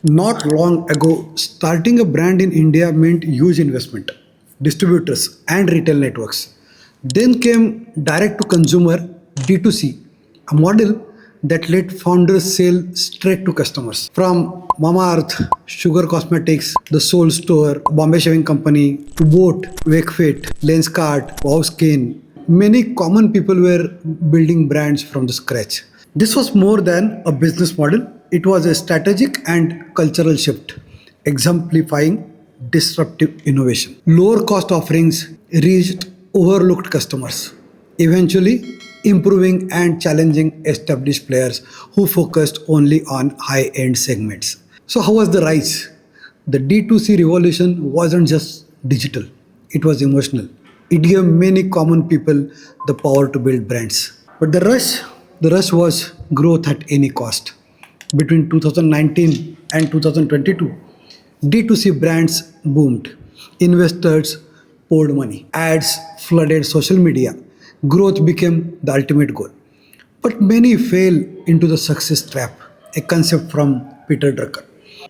Not long ago, starting a brand in India meant huge investment, distributors, and retail networks. Then came direct to consumer D2C, a model that let founders sell straight to customers. From Mamaearth, Sugar Cosmetics, The Soul Store, Bombay Shaving Company, to Boat, Wakefit, Lenskart, Wow Skin, many common people were building brands from the scratch. This was more than a business model, it was a strategic and cultural shift, exemplifying disruptive innovation. Lower cost offerings reached overlooked customers, eventually improving and challenging established players who focused only on high end segments. So, how was the rise? The D2C revolution wasn't just digital, it was emotional. It gave many common people the power to build brands. But the rush was growth at any cost. Between 2019 and 2022, D2C brands boomed. Investors poured money. Ads flooded social media. Growth became the ultimate goal. But many fell into the success trap, a concept from Peter Drucker.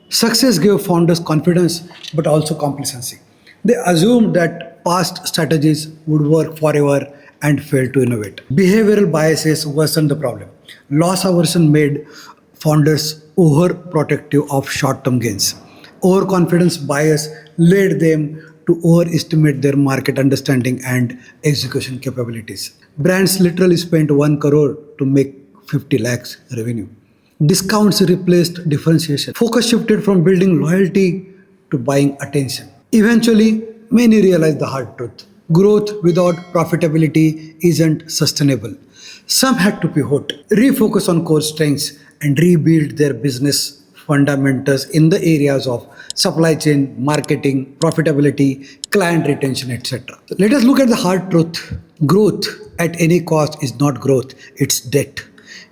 Success gave founders confidence but also complacency. They assumed that past strategies would work forever and failed to innovate. Behavioral biases worsened the problem. Loss aversion made founders overprotective of short term gains. Overconfidence bias led them to overestimate their market understanding and execution capabilities. Brands literally spent 1 crore to make 50 lakhs revenue. Discounts replaced differentiation. Focus shifted from building loyalty to buying attention. Eventually, many realized the hard truth. Growth without profitability isn't sustainable. Some had to pivot, refocus on core strengths, and rebuild their business fundamentals in the areas of supply chain, marketing, profitability, client retention, etc. Let us look at the hard truth. Growth at any cost is not growth, it's debt.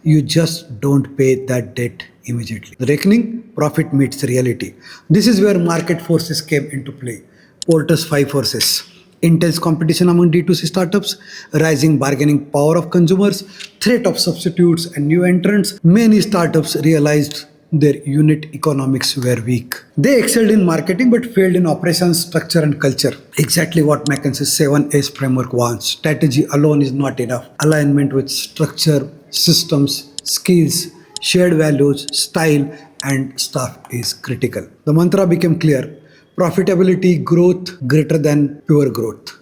You just don't pay that debt immediately. The reckoning, profit meets reality. This is where market forces came into play. Porter's Five Forces. Intense competition among D2C startups, rising bargaining power of consumers, threat of substitutes and new entrants. Many startups realized their unit economics were weak. They excelled in marketing but failed in operations, structure, and culture. Exactly what McKinsey's 7S framework wants. Strategy alone is not enough. Alignment with structure, systems, skills, shared values, style, and staff is critical. The mantra became clear: profitability growth greater than pure growth.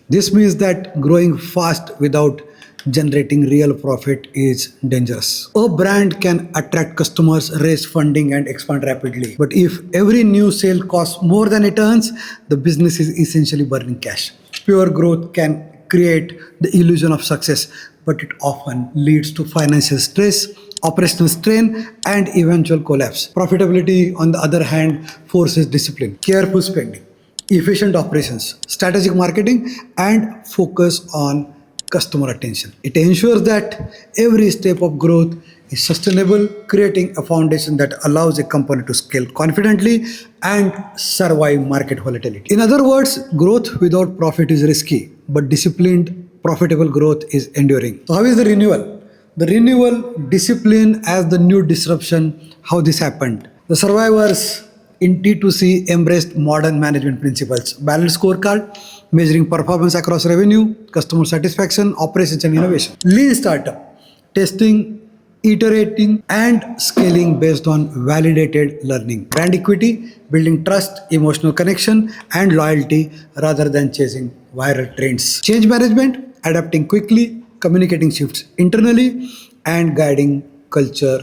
This means that growing fast without generating real profit is dangerous. A brand can attract customers, raise funding, and expand rapidly. But if every new sale costs more than it earns, the business is essentially burning cash. Pure growth can create the illusion of success, but it often leads to financial stress, operational strain, and eventual collapse. Profitability, on the other hand, forces discipline, careful spending, efficient operations, strategic marketing, and focus on customer attention. It ensures that every step of growth is sustainable, creating a foundation that allows a company to scale confidently and survive market volatility. In other words, growth without profit is risky, but disciplined, profitable growth is enduring. So, how is the renewal? The renewal, discipline as the new disruption, how this happened. The survivors in T2C embraced modern management principles, balanced scorecard, measuring performance across revenue, customer satisfaction, operations, and innovation. Lean startup, testing, iterating, and scaling based on validated learning. Brand equity, building trust, emotional connection, and loyalty rather than chasing viral trends. Change management, adapting quickly, communicating shifts internally, and guiding culture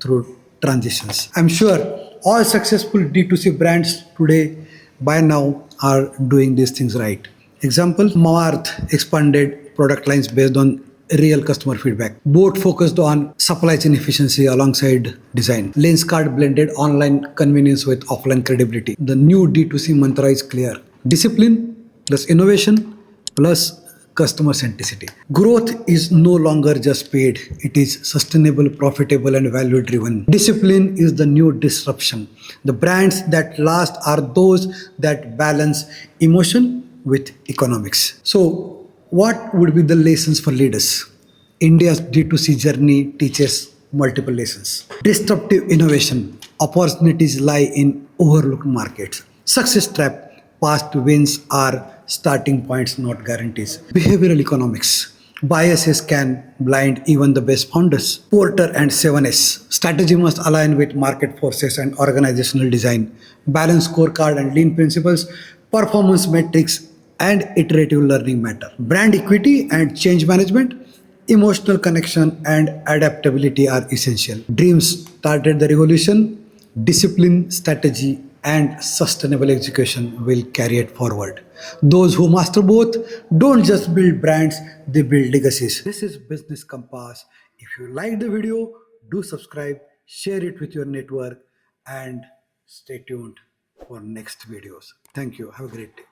through transitions. I'm sure all successful D2C brands today by now are doing these things right. Example, Mamaearth expanded product lines based on real customer feedback. Boat focused on supply chain efficiency alongside design. Lenskart blended online convenience with offline credibility. The new D2C mantra is clear: discipline plus innovation plus customer centricity. Growth is no longer just paid, it is sustainable, profitable, and value driven. Discipline is the new disruption. The brands that last are those that balance emotion with economics. So, what would be the lessons for leaders? India's D2C journey teaches multiple lessons. Disruptive innovation. Opportunities lie in overlooked markets. Success trap. Past wins are starting points, not guarantees. Behavioral economics. Biases can blind even the best founders. Porter and 7S. Strategy must align with market forces and organizational design. Balance scorecard and lean principles. Performance metrics and iterative learning matter. Brand equity and change management. Emotional connection and adaptability are essential. Dreams started the revolution. Discipline, strategy, and sustainable execution will carry it forward. Those who master both don't just build brands, they build legacies. This is Business Compass. If you like the video, do subscribe, share it with your network, and stay tuned for next videos. Thank you. Have a great day.